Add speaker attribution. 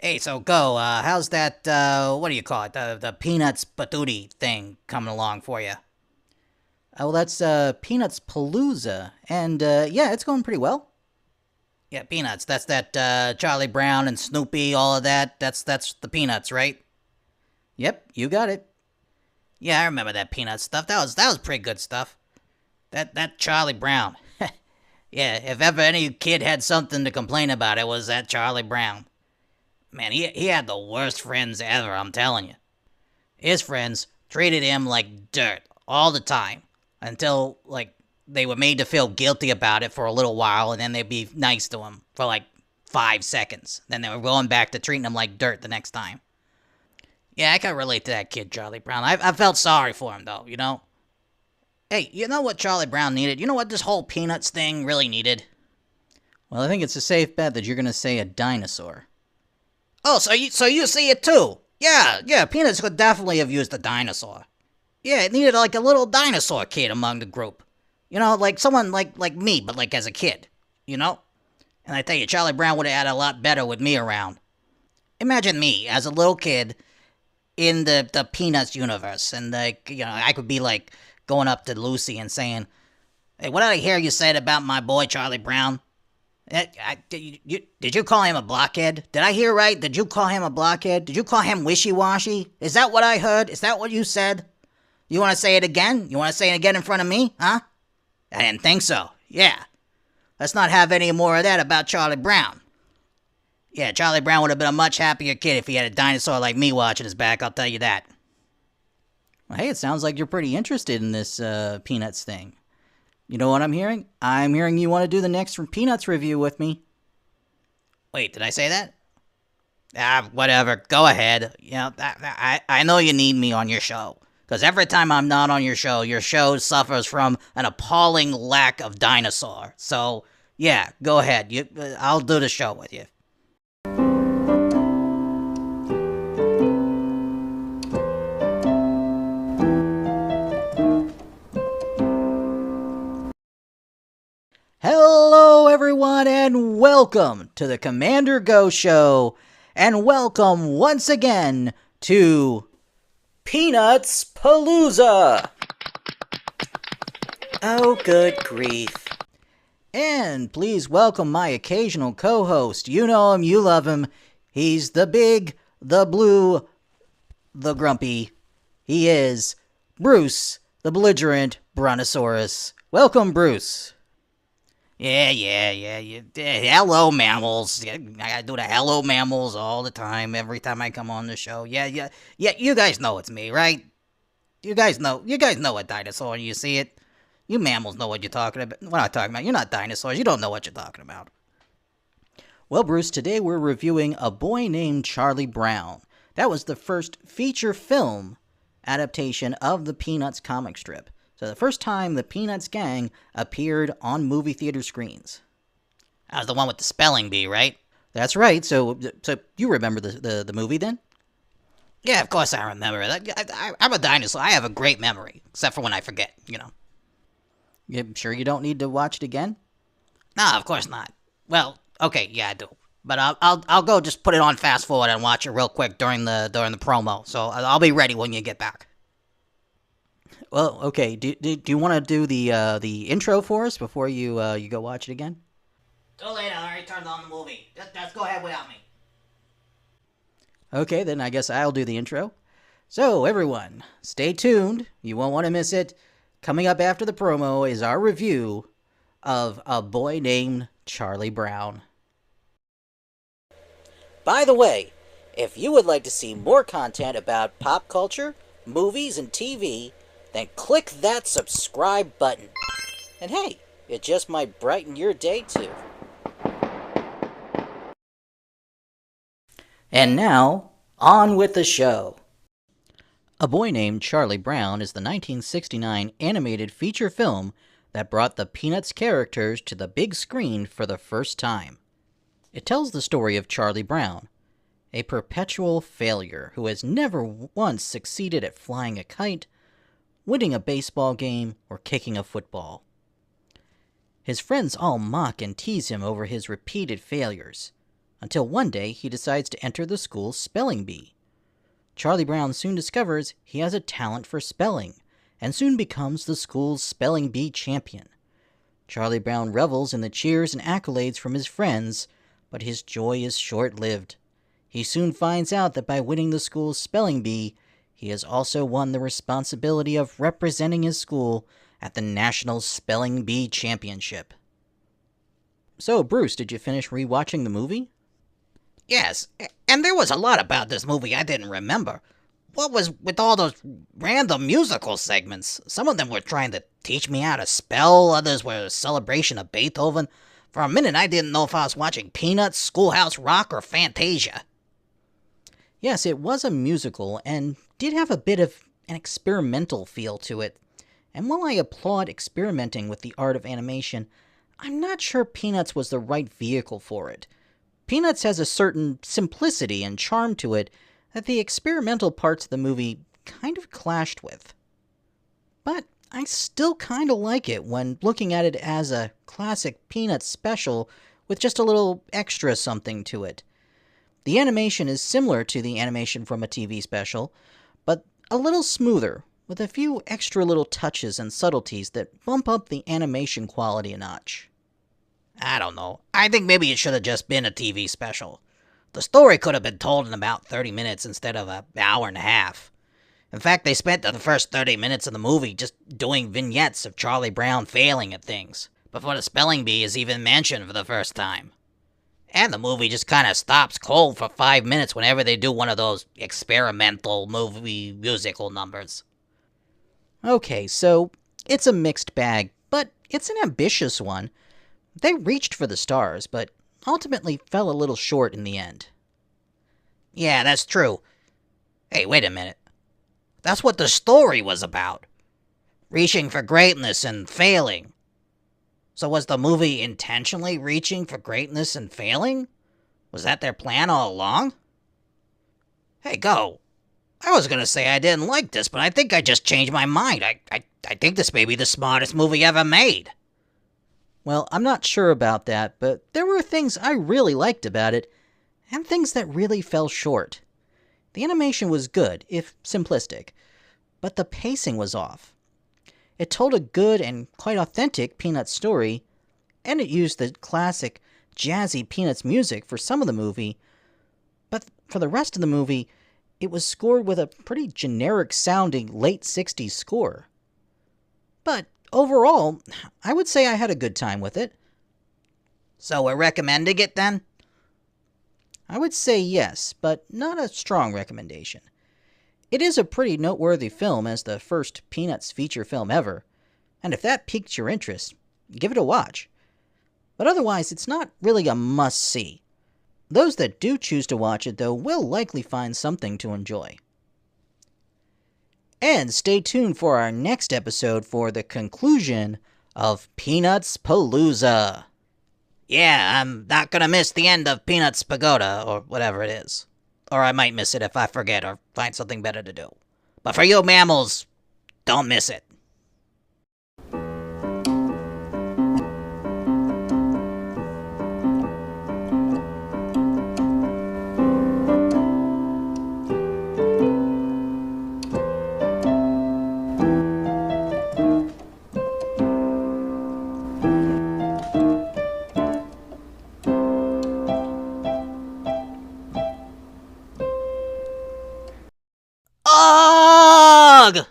Speaker 1: Hey, so go. How's that? What do you call it? The peanuts patootie thing coming along for you?
Speaker 2: Oh, well, that's Peanuts-Paloosa, and yeah, it's going pretty well.
Speaker 1: Yeah, peanuts. That's that Charlie Brown and Snoopy, all of that. That's the peanuts, right?
Speaker 2: Yep, you got it.
Speaker 1: Yeah, I remember that peanut stuff. That was pretty good stuff. That Charlie Brown. Yeah, if ever any kid had something to complain about, it was that Charlie Brown. Man, he had the worst friends ever. I'm telling you. His friends treated him like dirt all the time until like they were made to feel guilty about it for a little while, and then they'd be nice to him for like 5 seconds. Then they were going back to treating him like dirt the next time. Yeah, I can relate to that kid, Charlie Brown. I felt sorry for him though, you know. Hey, you know what Charlie Brown needed? You know what this whole Peanuts thing really needed?
Speaker 2: Well, I think it's a safe bet that you're going to say a dinosaur.
Speaker 1: Oh, so you see it too? Yeah. Peanuts could definitely have used a dinosaur. Yeah, it needed like a little dinosaur kid among the group. You know, like someone like me, but like as a kid. You know? And I tell you, Charlie Brown would have had a lot better with me around. Imagine me as a little kid in the Peanuts universe, and like I could be like going up to Lucy and saying, "Hey, what did I hear you said about my boy Charlie Brown? Did you call him a blockhead? Did I hear right? Did you call him a blockhead? Did you call him wishy-washy? Is that what I heard? Is that what you said? You want to say it again? You want to say it again in front of me? Huh? I didn't think so. Yeah. Let's not have any more of that about Charlie Brown. Yeah, Charlie Brown would have been a much happier kid if he had a dinosaur like me watching his back, I'll tell you that.
Speaker 2: Well, hey, it sounds like you're pretty interested in this Peanuts thing. You know what I'm hearing? I'm hearing you want to do the next Peanuts review with me.
Speaker 1: Wait, did I say that? Whatever. Go ahead. I know you need me on your show. Because every time I'm not on your show suffers from an appalling lack of dinosaur. So, yeah, go ahead. I'll do the show with you.
Speaker 2: Hello, everyone, and welcome to the Commander Go Show, and welcome once again to Peanuts-Palooza.
Speaker 1: Oh, good grief.
Speaker 2: And please welcome my occasional co-host. You know him, you love him. He's the big, the blue, the grumpy. He is Bruce, the belligerent brontosaurus. Welcome, Bruce.
Speaker 1: Yeah. Hello, mammals. I gotta do the hello, mammals all the time, every time I come on the show. Yeah. You guys know it's me, right? You guys know what dinosaur you see it. You mammals know what you're talking about. What I'm talking about. You're not dinosaurs. You don't know what you're talking about.
Speaker 2: Well, Bruce, today we're reviewing A Boy Named Charlie Brown. That was the first feature film adaptation of the Peanuts comic strip. So the first time the Peanuts gang appeared on movie theater screens.
Speaker 1: That was the one with the spelling bee, right?
Speaker 2: That's right. So you remember the movie then?
Speaker 1: Yeah, of course I remember it. I'm a dinosaur. I have a great memory, except for when I forget,
Speaker 2: You sure you don't need to watch it again?
Speaker 1: No, of course not. Well, okay, yeah, I do. But I'll go just put it on fast forward and watch it real quick during the promo. So I'll be ready when you get back.
Speaker 2: Well, okay. Do you want to do the intro for us before you go watch it again?
Speaker 1: Too late. I already turned on the movie. Just go ahead without me.
Speaker 2: Okay, then I guess I'll do the intro. So, everyone, stay tuned. You won't want to miss it. Coming up after the promo is our review of A Boy Named Charlie Brown. By the way, if you would like to see more content about pop culture, movies, and TV, then click that subscribe button. And hey, it just might brighten your day too. And now, on with the show. A Boy Named Charlie Brown is the 1969 animated feature film that brought the Peanuts characters to the big screen for the first time. It tells the story of Charlie Brown, a perpetual failure who has never once succeeded at flying a kite, winning a baseball game, or kicking a football. His friends all mock and tease him over his repeated failures, until one day he decides to enter the school's spelling bee. Charlie Brown soon discovers he has a talent for spelling, and soon becomes the school's spelling bee champion. Charlie Brown revels in the cheers and accolades from his friends, but his joy is short-lived. He soon finds out that by winning the school's spelling bee, he has also won the responsibility of representing his school at the National Spelling Bee Championship. So, Bruce, did you finish rewatching the movie?
Speaker 1: Yes, and there was a lot about this movie I didn't remember. What was with all those random musical segments? Some of them were trying to teach me how to spell, others were a celebration of Beethoven. For a minute, I didn't know if I was watching Peanuts, Schoolhouse Rock, or Fantasia.
Speaker 2: Yes, it was a musical and did have a bit of an experimental feel to it. And while I applaud experimenting with the art of animation, I'm not sure Peanuts was the right vehicle for it. Peanuts has a certain simplicity and charm to it that the experimental parts of the movie kind of clashed with. But I still kind of like it when looking at it as a classic Peanuts special with just a little extra something to it. The animation is similar to the animation from a TV special, but a little smoother, with a few extra little touches and subtleties that bump up the animation quality a notch.
Speaker 1: I don't know. I think maybe it should have just been a TV special. The story could have been told in about 30 minutes instead of an hour and a half. In fact, they spent the first 30 minutes of the movie just doing vignettes of Charlie Brown failing at things, before the spelling bee is even mentioned for the first time. And the movie just kind of stops cold for 5 minutes whenever they do one of those experimental movie musical numbers.
Speaker 2: Okay, so it's a mixed bag, but it's an ambitious one. They reached for the stars, but ultimately fell a little short in the end.
Speaker 1: Yeah, that's true. Hey, wait a minute. That's what the story was about. Reaching for greatness and failing. So was the movie intentionally reaching for greatness and failing? Was that their plan all along? Hey, go. I was gonna say I didn't like this, but I think I just changed my mind. I think this may be the smartest movie ever made.
Speaker 2: Well, I'm not sure about that, but there were things I really liked about it, and things that really fell short. The animation was good, if simplistic, but the pacing was off. It told a good and quite authentic Peanuts story, and it used the classic, jazzy Peanuts music for some of the movie, but for the rest of the movie, it was scored with a pretty generic-sounding late 60s score. But overall, I would say I had a good time with it.
Speaker 1: So we're recommending it then?
Speaker 2: I would say yes, but not a strong recommendation. It is a pretty noteworthy film as the first Peanuts feature film ever, and if that piques your interest, give it a watch. But otherwise, it's not really a must-see. Those that do choose to watch it, though, will likely find something to enjoy. And stay tuned for our next episode for the conclusion of Peanuts-Palooza.
Speaker 1: Yeah, I'm not gonna miss the end of Peanuts Pagoda, or whatever it is. Or I might miss it if I forget or find something better to do. But for you mammals, don't miss it. Ugh!